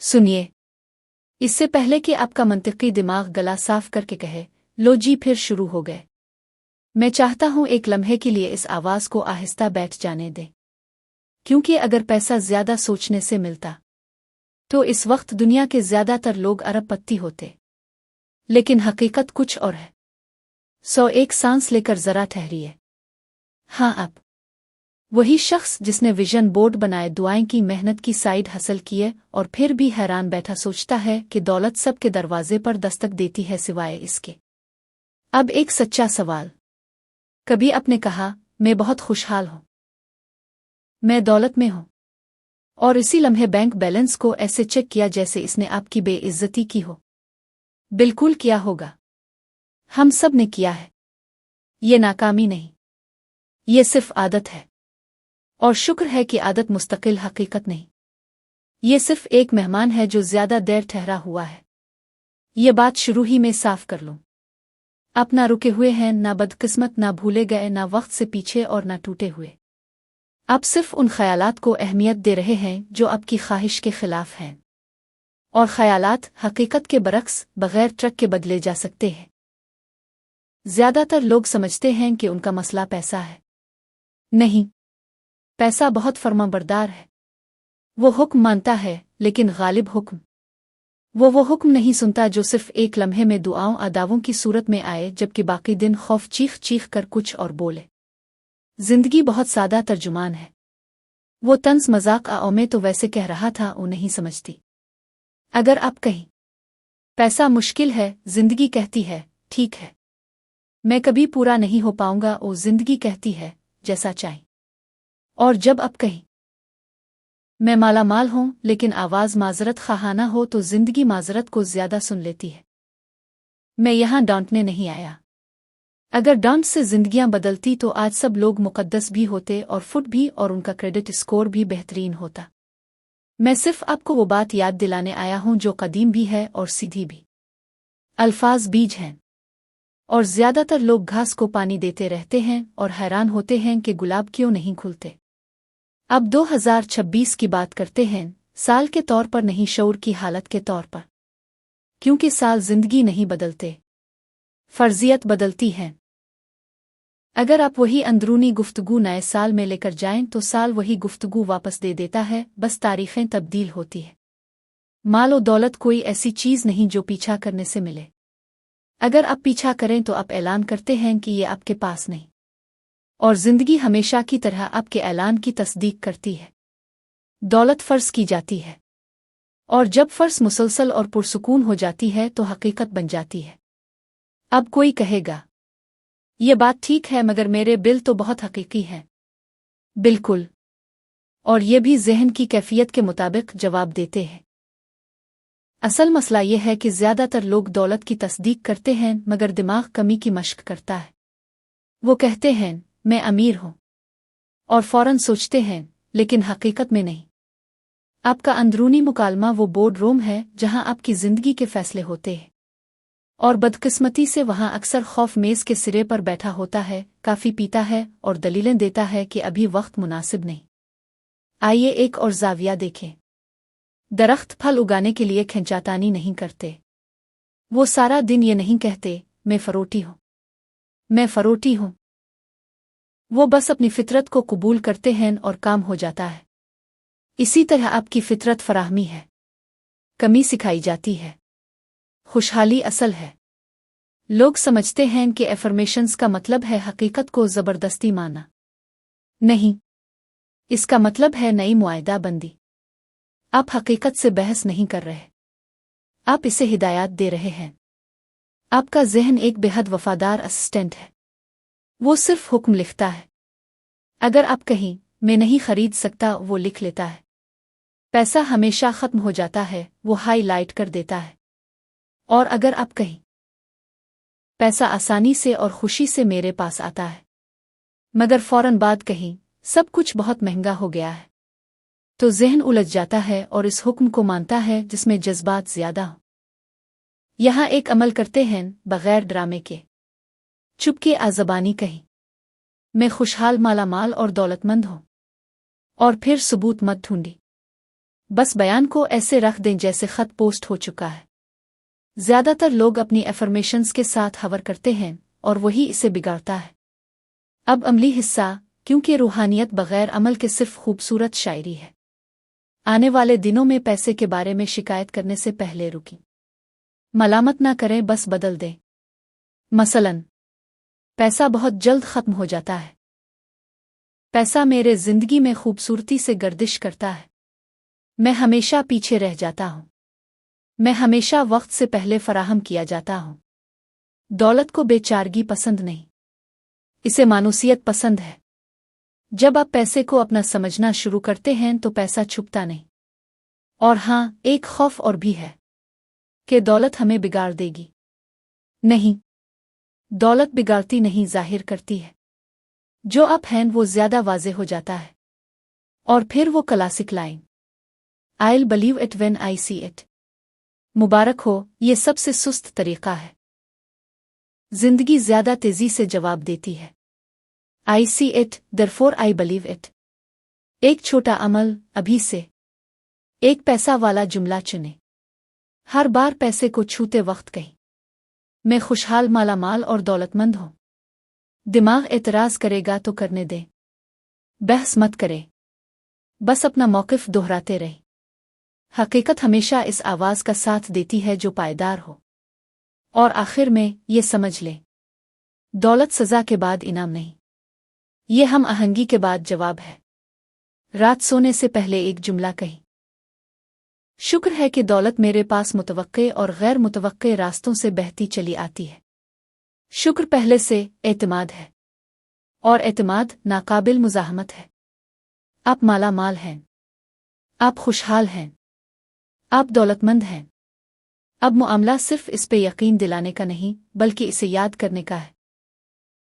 सुनिए, इससे पहले कि आपका मंतिकी दिमाग गला साफ करके कहे, लो जी फिर शुरू हो गए। मैं चाहता हूं एक लम्हे के लिए इस आवाज को आहिस्ता बैठ जाने दें। क्योंकि अगर पैसा ज्यादा सोचने से मिलता तो इस वक्त दुनिया के ज्यादातर लोग अरबपति होते। लेकिन हकीकत कुछ और है। एक सांस लेकर जरा ठहरिए। हाँ, आप वही शख्स जिसने विजन बोर्ड बनाए, दुआएं की, मेहनत की, साइड हसल किए और फिर भी हैरान बैठा सोचता है कि दौलत सबके दरवाजे पर दस्तक देती है सिवाय इसके। अब एक सच्चा सवाल। कभी आपने कहा, मैं बहुत खुशहाल हूं, मैं दौलत में हूं, और इसी लम्हे बैंक बैलेंस को ऐसे चेक किया जैसे इसने आपकी बेइज्जती की हो? बिल्कुल किया होगा। हम सब ने किया है। ये नाकामी नहीं, ये सिर्फ आदत है। और शुक्र है कि आदत मुस्तकिल हकीकत नहीं। ये सिर्फ एक मेहमान है जो ज्यादा देर ठहरा हुआ है। ये बात शुरू ही में साफ कर लूं। आप ना रुके हुए हैं, ना बदकिस्मत, ना भूले गए, ना वक्त से पीछे और ना टूटे हुए। आप सिर्फ उन ख्यालात को अहमियत दे रहे हैं जो आपकी ख्वाहिश के खिलाफ हैं। और ख्यालात हकीकत के बरक्स बगैर ट्रक के बदले जा सकते हैं। ज्यादातर लोग समझते हैं कि उनका मसला पैसा है। नहीं, पैसा बहुत फर्माबरदार है। वो हुक्म मानता है, लेकिन गालिब हुक्म वो हुक्म नहीं सुनता जो सिर्फ एक लम्हे में दुआओं अदावों की सूरत में आए, जबकि बाकी दिन खौफ चीख चीख कर कुछ और बोले। जिंदगी बहुत सादा तर्जुमान है। वो तंज मजाक में तो वैसे कह रहा था, वो नहीं समझती। अगर आप कहीं पैसा मुश्किल है, जिंदगी कहती है, ठीक है, मैं कभी पूरा नहीं हो पाऊंगा, वो जिंदगी कहती है, जैसा चाहे। और जब आप कहीं मैं माला माल हूं, लेकिन आवाज माजरत खाहाना हो, तो जिंदगी माजरत को ज्यादा सुन लेती है। मैं यहां डांटने नहीं आया। अगर डांट से जिंदगियां बदलती तो आज सब लोग मुकद्दस भी होते और फुट भी, और उनका क्रेडिट स्कोर भी बेहतरीन होता। मैं सिर्फ आपको वो बात याद दिलाने आया हूं जो कदीम भी है और सीधी भी। अल्फाज बीज हैं, और ज्यादातर लोग घास को पानी देते रहते हैं और हैरान होते हैं कि गुलाब क्यों नहीं खुलते। अब 2026 की बात करते हैं, साल के तौर पर नहीं, शऊर की हालत के तौर पर। क्योंकि साल जिंदगी नहीं बदलते, फर्जियत बदलती है। अगर आप वही अंदरूनी गुफ्तगू नए साल में लेकर जाएं तो साल वही गुफ्तगू वापस दे देता है, बस तारीखें तब्दील होती है। माल और दौलत कोई ऐसी चीज नहीं जो पीछा करने से मिले। अगर आप पीछा करें तो आप ऐलान करते हैं कि ये आपके पास नहीं, और जिंदगी हमेशा की तरह आपके ऐलान की तस्दीक करती है। दौलत फर्ज की जाती है, और जब फर्ज मुसलसल और पुरसुकून हो जाती है तो हकीकत बन जाती है। अब कोई कहेगा, ये बात ठीक है, मगर मेरे बिल तो बहुत हकीकी हैं। बिल्कुल, और ये भी ज़हन की कैफियत के मुताबिक जवाब देते हैं। असल मसला यह है कि ज्यादातर लोग दौलत की तस्दीक करते हैं, मगर दिमाग कमी की मश्क करता है। वो कहते हैं, मैं अमीर हूं, और फौरन सोचते हैं, लेकिन हकीकत में नहीं। आपका अंदरूनी मुकालमा वो बोर्ड रूम है जहां आपकी जिंदगी के फैसले होते हैं, और बदकिस्मती से वहां अक्सर खौफ मेज के सिरे पर बैठा होता है, काफी पीता है और दलीलें देता है कि अभी वक्त मुनासिब नहीं। आइए एक और जाविया देखें। दरख्त फल उगाने के लिए खिंचातानी नहीं करते। वो सारा दिन ये नहीं कहते, मैं फरोटी हूं, मैं फरोटी हूं। वो बस अपनी फितरत को कबूल करते हैं और काम हो जाता है। इसी तरह आपकी फितरत फराहमी है, कमी सिखाई जाती है, खुशहाली असल है। लोग समझते हैं कि एफर्मेशंस का मतलब है हकीकत को जबरदस्ती माना। नहीं, इसका मतलब है नई मुआहदा बंदी। आप हकीकत से बहस नहीं कर रहे, आप इसे हिदायत दे रहे हैं। आपका ज़हन एक बेहद वफादार असिस्टेंट है, वो सिर्फ हुक्म लिखता है। अगर आप कहीं मैं नहीं खरीद सकता, वो लिख लेता है। पैसा हमेशा खत्म हो जाता है, वो हाईलाइट कर देता है। और अगर आप कहीं पैसा आसानी से और खुशी से मेरे पास आता है, मगर फौरन बाद कहीं सब कुछ बहुत महंगा हो गया है, तो ज़हन उलझ जाता है और इस हुक्म को मानता है जिसमें जज्बात ज्यादा हो। यहां एक अमल करते हैं बगैर ड्रामे के, चुपके आज़बानी कहीं, मैं खुशहाल, माला माल और दौलतमंद हूं, और फिर सबूत मत ढूंढी। बस बयान को ऐसे रख दें जैसे खत पोस्ट हो चुका है। ज्यादातर लोग अपनी एफर्मेशंस के साथ हवर करते हैं और वही इसे बिगाड़ता है। अब अमली हिस्सा, क्योंकि रूहानियत बगैर अमल के सिर्फ खूबसूरत शायरी है। आने वाले दिनों में पैसे के बारे में शिकायत करने से पहले रुकी। मलामत ना करें, बस बदल दें। मसलन, पैसा बहुत जल्द खत्म हो जाता है। पैसा मेरे जिंदगी में खूबसूरती से गर्दिश करता है। मैं हमेशा पीछे रह जाता हूँ। मैं हमेशा वक्त से पहले फराहम किया जाता हूँ। दौलत को बेचारगी पसंद नहीं, इसे मानूसियत पसंद है। जब आप पैसे को अपना समझना शुरू करते हैं तो पैसा छुपता नहीं। और हाँ, एक खौफ और भी है कि दौलत हमें बिगाड़ देगी। नहीं, दौलत बिगाड़ती नहीं, जाहिर करती है। जो आप हैं वो ज्यादा वाज़ेह हो जाता है। और फिर वो classic line, I'll believe it when I see it। मुबारक हो, ये सबसे सुस्त तरीका है। जिंदगी ज्यादा तेजी से जवाब देती है। I see it, therefore I believe it। एक छोटा अमल, अभी से एक पैसा वाला जुमला चुने। हर बार पैसे को छूते वक्त कहीं, मैं खुशहाल, मालामाल और दौलतमंद हूं। दिमाग एतराज करेगा तो करने दे, बहस मत करे, बस अपना मौक़िफ़ दोहराते रहे। हकीकत हमेशा इस आवाज़ का साथ देती है जो पायदार हो। और आखिर में ये समझ ले, दौलत सज़ा के बाद इनाम नहीं, ये हम आहंगी के बाद जवाब है। रात सोने से पहले एक जुमला कही, शुक्र है कि दौलत मेरे पास मुतवक्के और गैर मुतवक्के रास्तों से बहती चली आती है। शुक्र पहले से एतमाद है, और एतमाद नाकाबिल मुज़ाहमत है। आप माला माल हैं, आप खुशहाल हैं, आप दौलतमंद हैं। अब मुआमला सिर्फ इस पे यकीन दिलाने का नहीं, बल्कि इसे याद करने का है